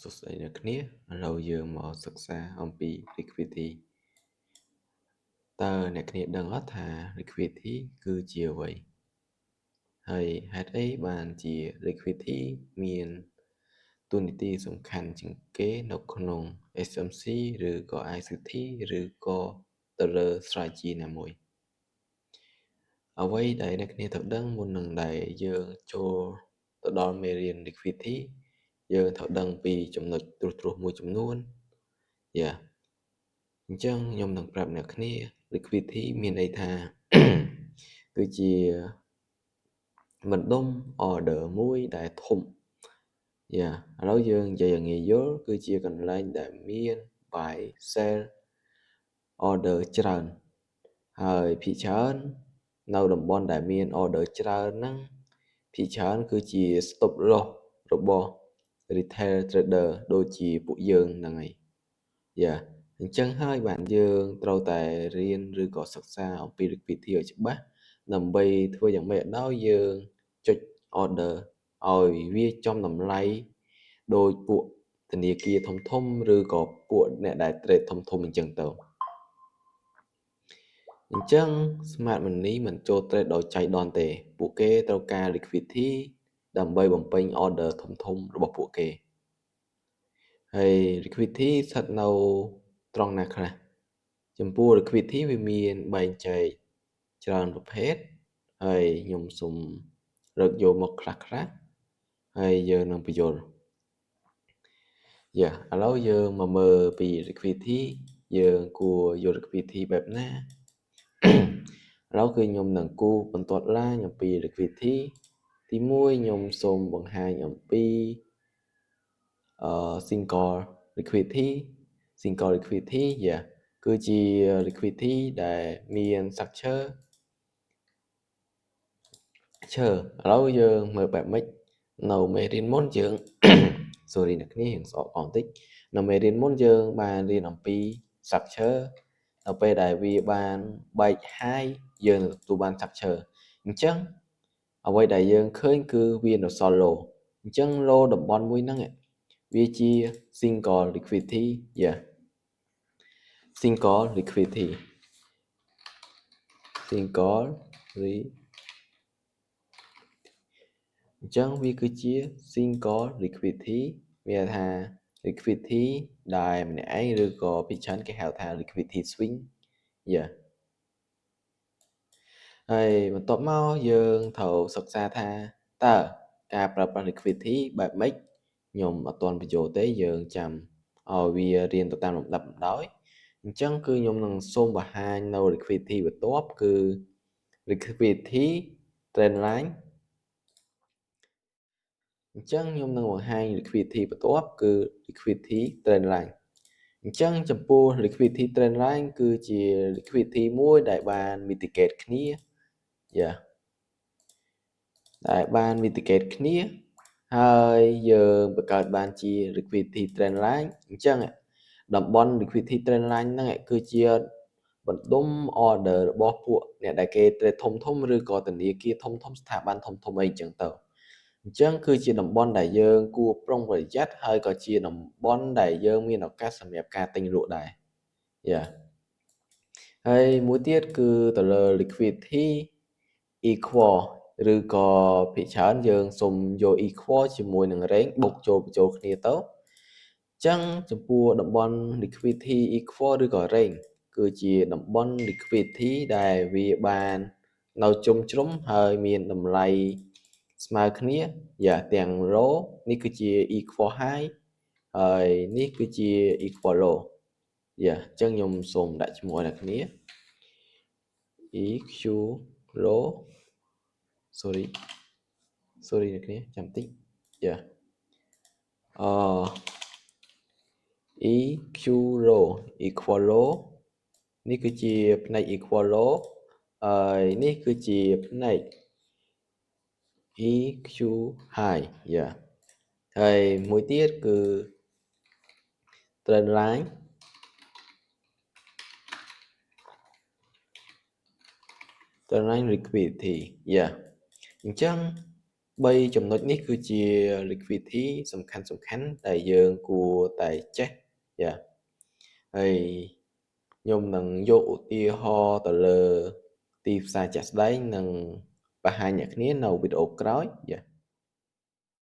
សួស្តីអ្នកគ្នាឥឡូវយើងមកសិក្សាអំពី liquidity តើអ្នកគ្នាដឹងអត់ថា liquidity គឺជាអ្វីហើយហេតុអីបានជា liquidity មានតួនាទីសំខាន់ជាងគេនៅក្នុង SMC ឬក៏ ICT ឬក៏ទៅលើ strategy ណាមួយអ្វីដែលអ្នកគ្នាត្រូវដឹងមុននឹងដែលយើងចូលទៅដល់មេរៀន liquidity យើងត្រូវដឹងពីចំណុចត្រួសមួយចំនួនអញ្ចឹងខ្ញុំនឹងប្រាប់អ្នកគ្នា liquidity មានន័យថា គឺជាបណ្ដុំ order មួយដែលធំឥឡូវយើងនិយាយឲ្យងាយយល់គឺជាកន្លែងដែលមាន buy sell order ច្រើនហើយភាគច្រើននៅតំបន់ដែលមាន order ច្រើនហ្នឹងភាគច្រើនគឺជា stop loss របស់ retail trader ដូចជាពួកយើងហ្នឹងហើយអញ្ចឹងហើយបានយើងត្រូវតែរៀនឬក៏សិក្សាអំពី liquidity ឲ្យច្បាស់ដើម្បីធ្វើយ៉ាងម៉េចឲ្យយើងចុច order ឲ្យវាចំតម្លៃដោយពួកធនាគារធំឬក៏ពួកអ្នកដែល trade ធំអញ្ចឹងទៅអញ្ចឹង smart money មិនចូល trade ដោយចៃដន្យទេពួកគេត្រូវការ liquidity ដើម្បីបំពេញ order ធំរបស់ពួកគេហើយ liquidity ស្ថិតនៅត្រង់ណាខ្លះចំពោះ liquidity វាមានបែងចែកច្រើនប្រភេទហើយខ្ញុំសូមលើកយកមកខ្លះហើយយើងនឹងបញ្យល់ឥឡូវយើងមកមើលពី liquidity យើងគួរយក liquidity បែបណាឥឡូវគឺខ្ញុំនឹងគូបន្ទាត់ឡើងអំពី liquidity ទី1ខ្ញុំសូមបង្ហាញអំពីsingle liquidity គឺជា liquidity ដែលមាន structure ឥឡូវយើងមើលបែបម៉េចនៅមេរៀនមុនយើង sorry អ្នកគ្នាយើងស្អកបន្តិចនៅមេរៀនមុនយើងបានរៀនអំពី structure នៅពេលដែលវាបានបែកហាយយើងនឹងទទួលបាន structure អញ្ចឹងអ្វីដែលយើងឃើញគឺវានៅសល់ low អញ្ចឹង low តំបន់មួយហ្នឹងវាជា single liquidity single liquidity អញ្ចឹងវាគឺជា single liquidity មានថា liquidity ដែលម្នាក់ឯងឬក៏ភាគច្រើនគេហៅថា liquidity swing ហើយបន្ទាប់មកយើងត្រូវសិក្សាថាតើការប្រើប្រាស់ liquidity បែបម៉េចខ្ញុំអត់ទាន់បញ្ចូលទេយើងចាំឲ្យវារៀនទៅតាមលំដាប់លំដោយអញ្ចឹងគឺខ្ញុំនឹងសូមបង្ហាញនៅ liquidity បន្ទាប់គឺ liquidity trend line អញ្ចឹងខ្ញុំនឹងបង្ហាញ liquidity បន្ទាប់គឺ liquidity trend line អញ្ចឹងចំពោះ liquidity trend line គឺជា liquidity មួយដែលបាន mitigate គ្នាដែលបាន mitigate គ្នាហើយយើងបង្កើតបានជា liquidity trend line អញ្ចឹងតំបន់ liquidity trend line ហ្នឹងគឺជាបណ្ដុំ order របស់ពួកអ្នកដែលគេ trade ធំឬក៏ធនាគារធំស្ថាប័នធំអីអញ្ចឹងទៅអញ្ចឹងគឺជាតំបន់ដែលយើងគួរប្រុងប្រយ័ត្នហើយក៏ជាតំបន់ដែលយើងមានឱកាសសម្រាប់ការទិញលក់ដែរហើយមួយទៀតគឺទៅលើ liquidity equal ឬក៏ភាគច្រើនយើងសុំយក equal ជាមួយនឹង range បូកបញ្ចូលគ្នាទៅអញ្ចឹងចំពោះតំបន់ liquidity equal ឬក៏ range គឺជាតំបន់ liquidity ដែលវាបាននៅជ្រុំហើយមានតម្លៃស្មើគ្នាទាំង low នេះគឺជា equal high ហើយនេះគឺជា equal low អញ្ចឹងខ្ញុំសូមដាក់ឈ្មោះឲ្យអ្នកគ្នា EQ low sorry អ្នកគ្នាចាំតិចEQ low equal low នេះគឺជាផ្នែក equal low ហើយនេះគឺជាផ្នែក EQ high ហើយមួយទៀតគឺ trend line liquidity អញ្ចឹង 3 ចំណុចនេះគឺជាលិខវិធីសំខាន់ៗដែលយើងគួរតែចេះយ៉ាហើយខ្ញុំនឹងយកឧទាហរណ៍ទៅលើទីផ្សារជាក់ស្ដែងនិងបង្ហាញអ្នកគ្នានៅវីដេអូក្រោយយ៉ា